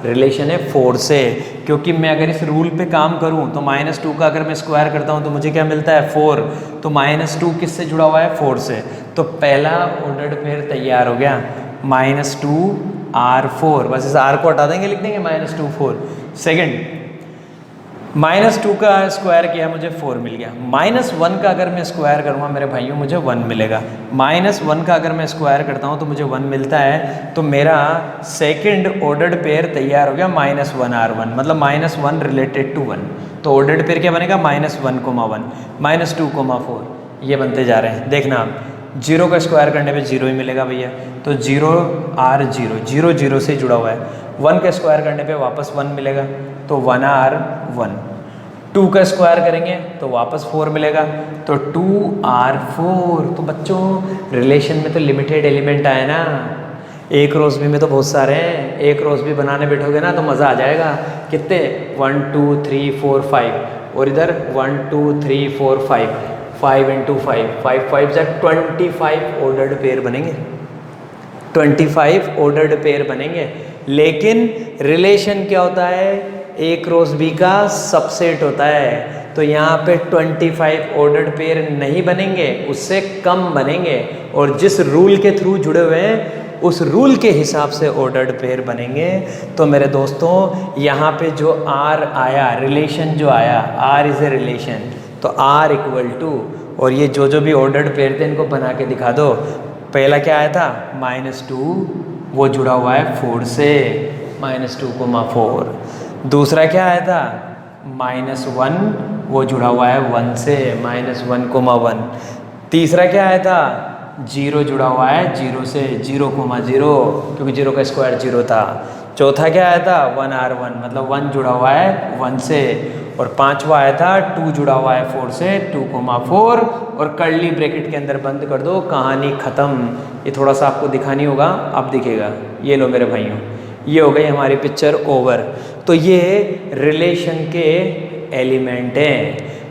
Speaker 1: रिलेशन है 4 से, क्योंकि मैं अगर इस रूल पे काम करूं तो -2 का अगर मैं स्क्वायर करता हूं तो मुझे क्या मिलता है? 4। तो -2 किससे जुड़ा हुआ है? 4 से। तो पहला ऑर्डर्ड पेयर तैयार हो गया, -2 R4। बस इस R को हटा देंगे, लिख देंगे -2 4। सेकेंड, -2 का स्क्वायर किया मुझे 4 मिल गया। -1 का अगर मैं स्क्वायर करूँगा मेरे भाइयों मुझे 1 मिलेगा। -1 का अगर मैं स्क्वायर करता हूँ तो मुझे 1 मिलता है। तो मेरा सेकंड ऑर्डर्ड पेयर तैयार हो गया -1 R1, मतलब -1 रिलेटेड टू 1। तो ऑर्डर्ड पेयर क्या बनेगा? -1, -1, -2, 4 ये बनते जा रहे हैं। देखना आप 0 का स्क्वायर करने पे 0 ही मिलेगा भैया। तो 0 R0, 0 0 से जुड़ा हुआ है। 1 का स्क्वायर करने पे वापस 1 मिलेगा, तो 1 R1। 2 का स्क्वायर करेंगे तो वापस 4 मिलेगा, तो 2R4। तो बच्चों रिलेशन में तो लिमिटेड एलिमेंट आए ना, एक रोज भी में तो बहुत सारे हैं, एक रोज भी बनाने बैठोगे ना तो मज़ा आ जाएगा। कितने 1 2 3 4 5 और इधर 1 2 3 4 5, 5 इंटू 5, 5 5 जा 25 ऑर्डर्ड पेयर बनेंगे, 25 ऑर्डर्ड पेयर बनेंगे। लेकिन रिलेशन क्या होता है, एक रोज बी का सबसेट होता है, तो यहाँ पे 25 ऑर्डर्ड पेयर नहीं बनेंगे, उससे कम बनेंगे, और जिस रूल के थ्रू जुड़े हुए हैं उस रूल के हिसाब से ऑर्डर्ड पेयर बनेंगे। तो मेरे दोस्तों यहाँ पे जो R आया, रिलेशन जो आया, R इज़ ए रिलेशन, तो R इक्वल टू, और ये जो भी ऑर्डर्ड पेयर थे इनको बना के दिखा दो। पहला क्या आया था -2, वो जुड़ा हुआ है 4 से, -2, 4। दूसरा क्या आया था -1, वो जुड़ा हुआ है 1 से, -1, 1। तीसरा क्या आया था 0 जुड़ा हुआ है 0 से, 0, 0, क्योंकि 0 का स्क्वायर 0 था। चौथा क्या आया था 1R1, मतलब 1 जुड़ा हुआ है 1 से, और पांचवा आया था 2 जुड़ा हुआ है 4 से, 2, 4, और कर्ली ब्रैकेट के अंदर बंद कर दो, कहानी ख़त्म। ये थोड़ा सा आपको दिखानी होगा, अब दिखेगा। ये लो मेरे भाइयों, ये हो गई हमारी पिक्चर ओवर। तो ये रिलेशन के एलिमेंट हैं,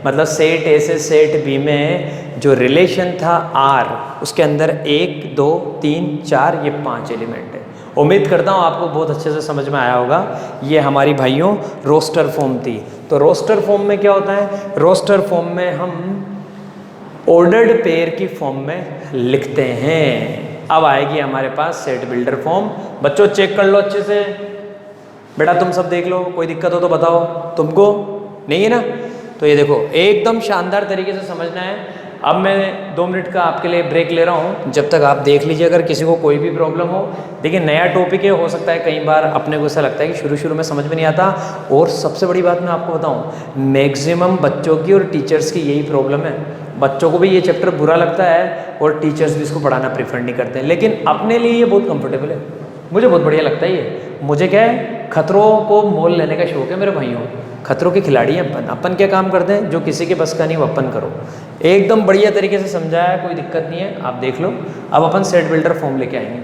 Speaker 1: मतलब सेट ए से सेट बी में जो रिलेशन था R, उसके अंदर 1 2 3 4 ये 5 एलिमेंट है। उम्मीद करता हूँ आपको बहुत अच्छे से समझ में आया होगा। ये हमारी भाइयों रोस्टर फॉर्म थी। तो रोस्टर फॉर्म में क्या होता है, रोस्टर फॉर्म में हम ऑर्डर्ड पेयर की फॉर्म में लिखते हैं। अब आएगी हमारे पास सेट बिल्डर फॉर्म। बच्चों चेक कर लो अच्छे से, बेटा तुम सब देख लो, कोई दिक्कत हो तो बताओ, तुमको नहीं है ना? तो ये देखो एकदम शानदार तरीके से समझना है। अब मैं 2 मिनट का आपके लिए ब्रेक ले रहा हूँ, जब तक आप देख लीजिए। अगर किसी को कोई भी प्रॉब्लम हो, देखिए नया टॉपिक है, हो सकता है कई बार अपने को ऐसा लगता है कि शुरू में समझ में नहीं आता। और सबसे बड़ी बात मैं आपको बताऊँ, मैक्सिमम बच्चों की और टीचर्स की यही प्रॉब्लम है। बच्चों को भी ये चैप्टर बुरा लगता है और टीचर्स भी इसको पढ़ाना प्रेफर नहीं करते हैं, लेकिन अपने लिए ये बहुत कंफर्टेबल है। मुझे बहुत बढ़िया लगता है ये। मुझे क्या है, खतरों को मोल लेने का शौक है मेरे भाइयों। खतरों के खिलाड़ी हैं अपन क्या काम करते हैं, जो किसी के बस का नहीं वो अपन करो। एकदम बढ़िया तरीके से समझाया है, कोई दिक्कत नहीं है, आप देख लो। अब अपन सेट बिल्डर फॉर्म लेके आएंगे।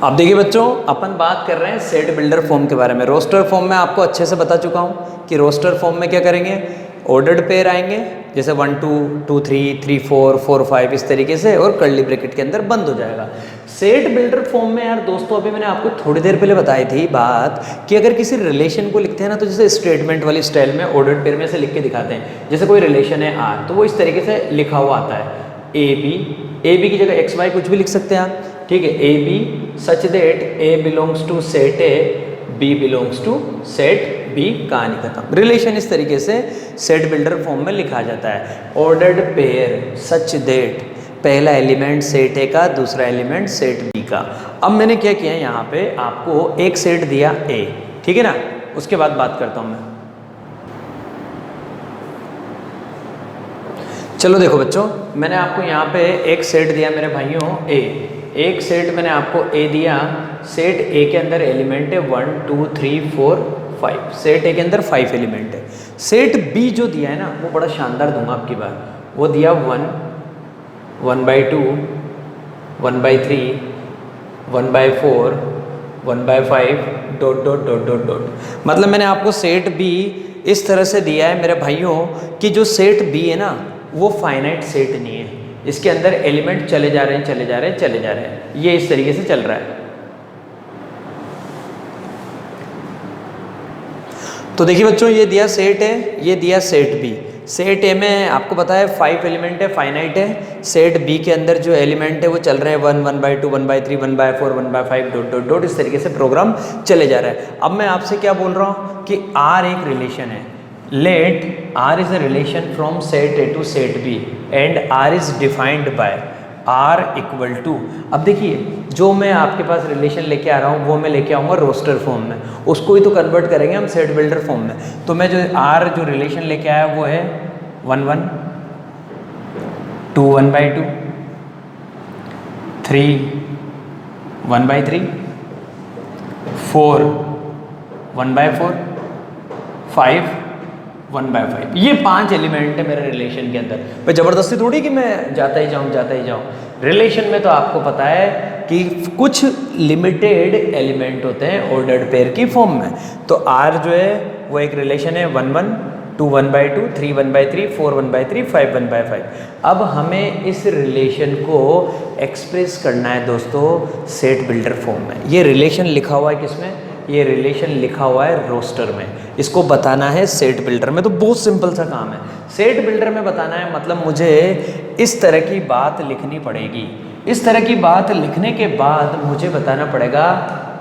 Speaker 1: अब देखिए बच्चों, अपन बात कर रहे हैं सेट बिल्डर फॉर्म के बारे में। रोस्टर फॉर्म में आपको अच्छे से बता चुका हूँ कि रोस्टर फॉर्म में क्या करेंगे, ऑर्डर्ड पेयर आएंगे, जैसे 1 2 2 3 3 4 4 5 इस तरीके से, और कर्ली ब्रैकेट के अंदर बंद हो जाएगा। सेट बिल्डर फॉर्म में यार दोस्तों, अभी मैंने आपको थोड़ी देर पहले बताई थी बात कि अगर किसी रिलेशन को लिखते हैं ना, तो जैसे स्टेटमेंट वाली स्टाइल में ऑर्डर्ड पेयर में से लिख के दिखाते हैं। जैसे कोई रिलेशन है R, तो वो इस तरीके से लिखा हुआ आता है, ए बी की जगह XY कुछ भी लिख सकते हैं आप, ठीक है। A B such that A belongs to set A, B belongs to set B, कहानी खत्म। रिलेशन इस तरीके से सेट बिल्डर फॉर्म में लिखा जाता है। ऑर्डर्ड पेयर सच दैट पहला एलिमेंट सेट ए का, दूसरा एलिमेंट सेट बी का। अब मैंने क्या किया है, यहाँ पे आपको एक सेट दिया ए, ठीक है ना, उसके बाद बात करता हूँ मैं। चलो देखो बच्चों, मैंने आपको यहाँ पे एक सेट दिया मेरे भाइयों ए, एक सेट मैंने आपको ए दिया। सेट ए के अंदर एलिमेंट है 1 2 3 4 5, सेट ए के अंदर 5 एलिमेंट है। सेट बी जो दिया है ना, वो बड़ा शानदार दूंगा आपकी बार। वो दिया 1 1/2 1/3 1/4 1/5 ... मतलब मैंने आपको सेट बी इस तरह से दिया है मेरे भाइयों कि जो सेट बी है ना, वो फाइनाइट सेट नहीं है। इसके अंदर एलिमेंट चले जा रहे हैं चले जा रहे हैं चले जा रहे हैं, ये इस तरीके से चल रहा है। तो देखिए बच्चों, ये दिया सेट है, ये दिया सेट बी। सेट ए में आपको पता है 5 एलिमेंट है, फाइनाइट है। सेट बी के अंदर जो एलिमेंट है वो चल रहे हैं 1 1/2 1/3 1/4 1/5 ... इस तरीके से प्रोग्राम चले जा रहा है। अब मैं आपसे क्या बोल रहा हूँ कि R एक रिलेशन है। Let R is a relation from set A to set B and R is defined by R equal to. अब देखिए, जो मैं आपके पास रिलेशन लेके आ रहा हूँ वो मैं लेके आऊँगा रोस्टर फॉर्म में, उसको ही तो कन्वर्ट करेंगे हम सेट बिल्डर फॉर्म में। तो मैं जो R जो रिलेशन लेके आया वो है 1 1 2 1/2 3 1/3 4 1/4 5 1/5। ये 5 एलिमेंट है मेरे रिलेशन के अंदर। भाई ज़बरदस्ती थोड़ी कि मैं जाता ही जाऊँ। रिलेशन में तो आपको पता है कि कुछ लिमिटेड एलिमेंट होते हैं ऑर्डर्ड पेयर की फॉर्म में। तो R जो है वो एक रिलेशन है 1 1, 2 1/2, 3 1/3, 4 1/3, 5 1/5। अब हमें इस रिलेशन को एक्सप्रेस करना है दोस्तों सेट बिल्डर फॉर्म में। ये रिलेशन लिखा हुआ है किसमें? ये रिलेशन लिखा हुआ है रोस्टर में। इसको बताना है सेट बिल्डर में। तो बहुत सिंपल सा काम है। सेट बिल्डर में बताना है मतलब मुझे इस तरह की बात लिखनी पड़ेगी। इस तरह की बात लिखने के बाद मुझे बताना पड़ेगा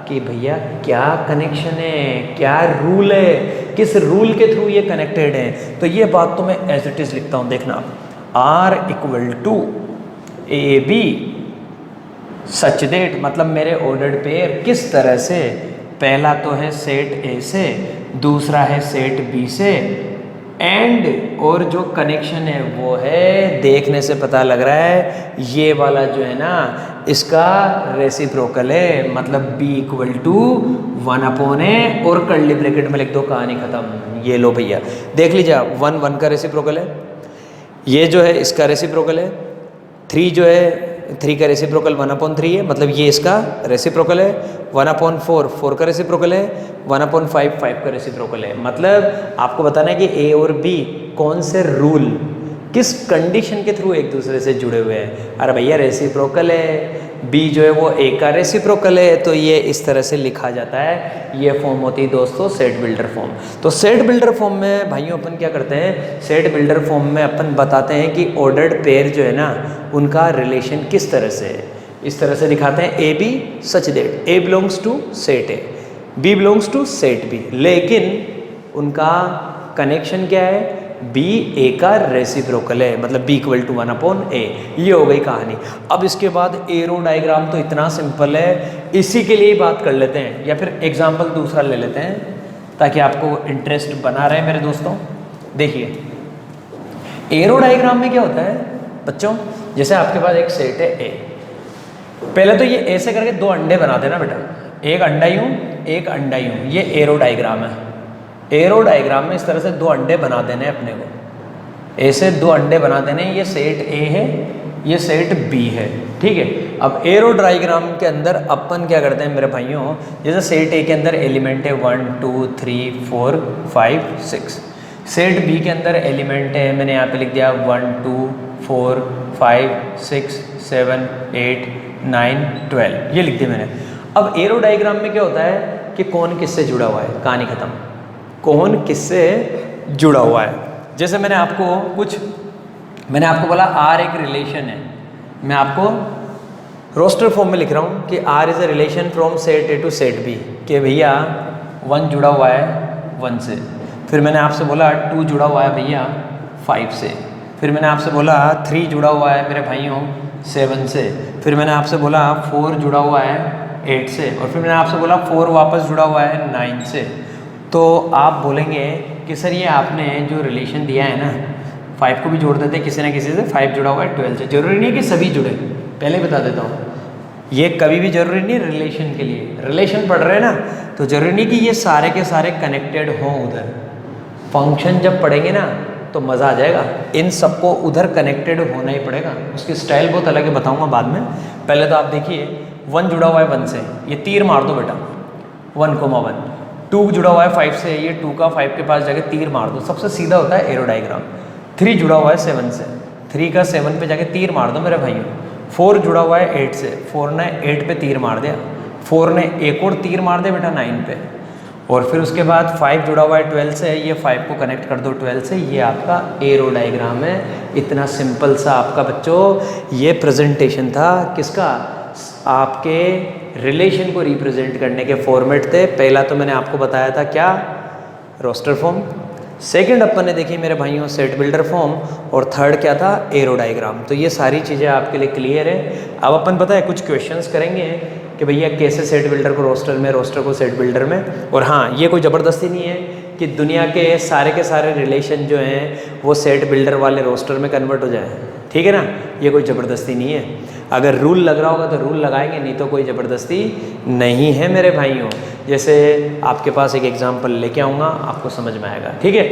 Speaker 1: कि भैया क्या कनेक्शन है, क्या रूल है, किस रूल के थ्रू ये कनेक्टेड है। तो ये बात तो मैं एज इट इज़ लिखता हूँ। देखना R = AB सच दैट, मतलब मेरे ऑर्डर्ड पेयर किस तरह से, पहला तो है सेट A से, दूसरा है सेट B से, एंड और जो कनेक्शन है वो है, देखने से पता लग रहा है ये वाला जो है ना इसका रेसिप्रोकल है, मतलब B = 1/A और कर्ली ब्रैकेट में लिख दो, कहानी खत्म। ये लो भैया देख लीजिए, 1 1 का रेसिप्रोकल है, ये जो है इसका रेसिप्रोकल है, 3 जो है 3 का रेसिप्रोकल 1/3 है, मतलब ये इसका रेसिप्रोकल है, 1/4 4 का रेसिप्रोकल है, 1/5 5 का रेसिप्रोकल है। मतलब आपको बताना है कि A और B कौन से रूल, किस कंडीशन के थ्रू एक दूसरे से जुड़े हुए हैं। अरे भैया रेसिप्रोकल है, B जो है वो A का रेसिप्रोकल है, तो ये इस तरह से लिखा जाता है। ये फॉर्म होती है दोस्तों सेट बिल्डर फॉर्म। तो सेट बिल्डर फॉर्म में भाइयों अपन क्या करते हैं, सेट बिल्डर फॉर्म में अपन बताते हैं कि ऑर्डर्ड पेयर जो है ना उनका रिलेशन किस तरह से है। इस तरह से दिखाते हैं AB such that A belongs to set A, B belongs to set B, लेकिन उनका कनेक्शन क्या है, B A का रेसिप्रोकल है, मतलब B = 1/A। ये हो गई कहानी। अब इसके बाद एरो डायग्राम तो इतना सिंपल है, इसी के लिए बात कर लेते हैं, या फिर एग्जाम्पल दूसरा ले लेते हैं ताकि आपको इंटरेस्ट बना रहे मेरे दोस्तों। देखिए एरो डायग्राम में क्या होता है बच्चों, जैसे आपके पास एक सेट है A, पहले तो ये ऐसे करके 2 अंडे बना देना बेटा, एक अंडा यूं एक अंडा यूं, ये एरो डायग्राम है। एरो डायग्राम में इस तरह से 2 अंडे बना देने अपने को, ऐसे 2 अंडे बना देने। ये सेट A है, ये सेट B है, ठीक है। अब एरो डायग्राम के अंदर अपन क्या करते हैं मेरे भाइयों, जैसे सेट A के अंदर एलिमेंट है 1 2 3 4 5 6, सेट B के अंदर एलिमेंट है, मैंने यहाँ पे लिख दिया 1 2 4 5 6 7 8 9 12, ये लिख दिया मैंने। अब एरो डायग्राम में क्या होता है कि कौन किससे जुड़ा हुआ है, कहानी खत्म, कौन किससे जुड़ा हुआ है। जैसे मैंने आपको बोला R एक रिलेशन है, मैं आपको रोस्टर फॉर्म में लिख रहा हूँ कि R is a relation from set A to set B, कि भैया 1 जुड़ा हुआ है 1 से, फिर मैंने आपसे बोला 2 जुड़ा हुआ है भैया 5 से, फिर मैंने आपसे बोला 3 जुड़ा हुआ है मेरे भाइयों 7 से, फिर मैंने आपसे बोला 4 जुड़ा हुआ है 8 से, और फिर मैंने आपसे बोला 4 वापस जुड़ा हुआ है 9 से। तो आप बोलेंगे कि सर ये आपने जो रिलेशन दिया है ना, 5 को भी जोड़ देते किसी ना किसी से, 5 जुड़ा हुआ है 12 से, जरूरी नहीं है कि सभी जुड़े, पहले ही बता देता हूँ, ये कभी भी जरूरी नहीं रिलेशन के लिए। रिलेशन पढ़ रहे हैं ना तो जरूरी नहीं कि ये सारे के सारे कनेक्टेड हों उधर, फंक्शन जब पढ़ेंगे ना तो मज़ा आ जाएगा, इन सबको उधर कनेक्टेड होना ही पड़ेगा। उसकी स्टाइल बहुत अलग है, बताऊँगा बाद में। पहले तो आप देखिए 1 जुड़ा हुआ है 1 से, ये तीर मार दो बेटा 1,1, 2 जुड़ा हुआ है 5 से, ये 2 का 5 के पास जाके तीर मार दो, सबसे सीधा होता है एरो डायग्राम। 3 जुड़ा हुआ है 7 से, 3 का 7 पे जाके तीर मार दो मेरे भाइयों। 4 जुड़ा हुआ है 8 से, 4 ने 8 पे तीर मार दिया, 4 ने एक और तीर मार दिया बेटा 9 पे, और फिर उसके बाद 5 जुड़ा हुआ है 12 से, ये 5 को कनेक्ट कर दो 12 से, ये आपका एरो डायग्राम है। इतना सिंपल सा आपका बच्चों ये प्रेजेंटेशन था, किसका, आपके रिलेशन को रिप्रेजेंट करने के फॉर्मेट थे। पहला तो मैंने आपको बताया था क्या, रोस्टर फॉर्म, सेकंड अपन ने देखी मेरे भाइयों सेट बिल्डर फॉर्म, और थर्ड क्या था, एरो डायग्राम। तो ये सारी चीज़ें आपके लिए क्लियर है। अब अपन पता है कुछ क्वेश्चंस करेंगे कि भैया कैसे सेट बिल्डर को रोस्टर में, रोस्टर को सेट बिल्डर में। और हाँ, ये कोई ज़बरदस्ती नहीं है कि दुनिया के सारे रिलेशन जो हैं वो सेट बिल्डर वाले रोस्टर में कन्वर्ट हो जाए, ठीक है ना, ये कोई ज़बरदस्ती नहीं है। अगर रूल लग रहा होगा तो रूल लगाएंगे, नहीं तो कोई ज़बरदस्ती नहीं है मेरे भाइयों। जैसे आपके पास एक एग्जांपल लेके आऊँगा, आपको समझ में आएगा, ठीक है।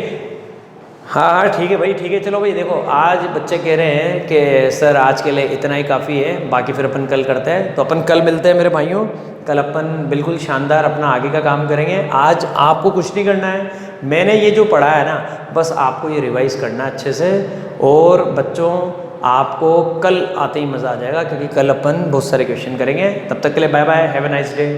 Speaker 1: हाँ हाँ ठीक है भाई, ठीक है। चलो भाई देखो, आज बच्चे कह रहे हैं कि सर आज के लिए इतना ही काफ़ी है, बाकी फिर अपन कल करते हैं। तो अपन कल मिलते हैं मेरे भाइयों। कल अपन बिल्कुल शानदार अपना आगे का काम करेंगे। आज आपको कुछ नहीं करना है, मैंने ये जो पढ़ा है ना, बस आपको ये रिवाइज करना है अच्छे से। और बच्चों आपको कल आते ही मज़ा आ जाएगा, क्योंकि कल अपन बहुत सारे क्वेश्चन करेंगे। तब तक के लिए bye bye, have a nice day.